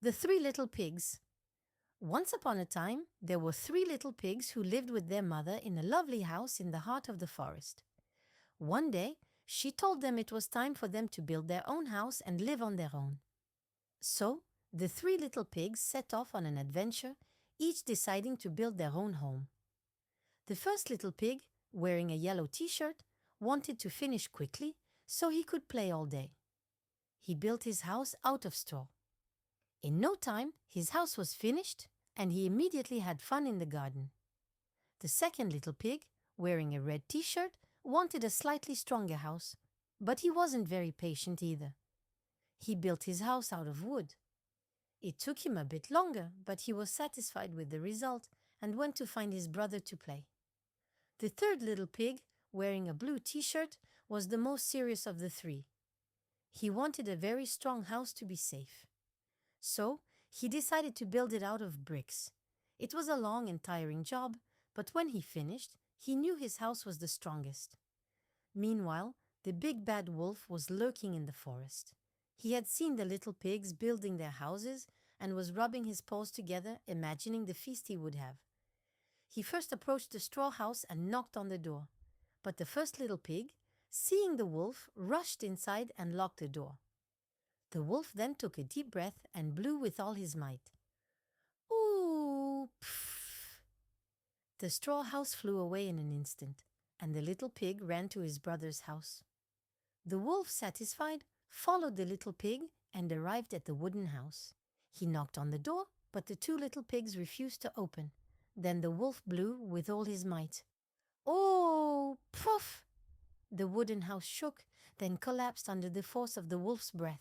The Three Little Pigs. Once upon a time, there were three little pigs who lived with their mother in a lovely house in the heart of the forest. One day, she told them it was time for them to build their own house and live on their own. So, the three little pigs set off on an adventure, each deciding to build their own home. The first little pig, wearing a yellow t-shirt, wanted to finish quickly so he could play all day. He built his house out of straw. In no time, his house was finished, and he immediately had fun in the garden. The second little pig, wearing a red t-shirt, wanted a slightly stronger house, but he wasn't very patient either. He built his house out of wood. It took him a bit longer, but he was satisfied with the result and went to find his brother to play. The third little pig, wearing a blue t-shirt, was the most serious of the three. He wanted a very strong house to be safe. So, he decided to build it out of bricks. It was a long and tiring job, but when he finished, he knew his house was the strongest. Meanwhile, the big bad wolf was lurking in the forest. He had seen the little pigs building their houses and was rubbing his paws together, imagining the feast he would have. He first approached the straw house and knocked on the door. But the first little pig, seeing the wolf, rushed inside and locked the door. The wolf then took a deep breath and blew with all his might. Ooh, pff! The straw house flew away in an instant, and the little pig ran to his brother's house. The wolf, satisfied, followed the little pig and arrived at the wooden house. He knocked on the door, but the two little pigs refused to open. Then the wolf blew with all his might. Oh, puff! The wooden house shook, then collapsed under the force of the wolf's breath.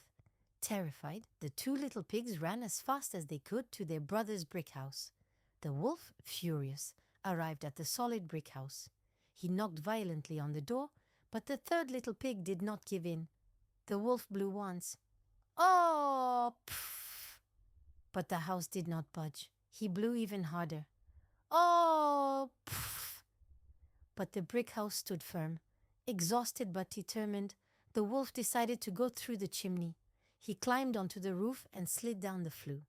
Terrified, the two little pigs ran as fast as they could to their brother's brick house. The wolf, furious, arrived at the solid brick house. He knocked violently on the door, but the third little pig did not give in. The wolf blew once. Oh, pff! But the house did not budge. He blew even harder. Oh, pff! But the brick house stood firm. Exhausted but determined, the wolf decided to go through the chimney. He climbed onto the roof and slid down the flue.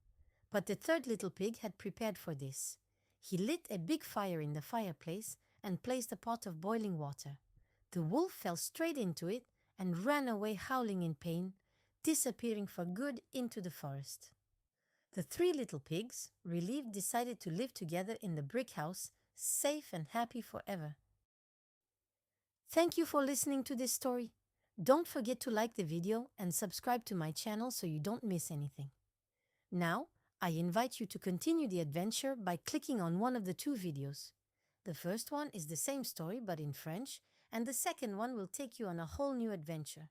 But the third little pig had prepared for this. He lit a big fire in the fireplace and placed a pot of boiling water. The wolf fell straight into it and ran away howling in pain, disappearing for good into the forest. The three little pigs, relieved, decided to live together in the brick house, safe and happy forever. Thank you for listening to this story. Don't forget to like the video and subscribe to my channel so you don't miss anything. Now, I invite you to continue the adventure by clicking on one of the two videos. The first one is the same story but in French, and the second one will take you on a whole new adventure.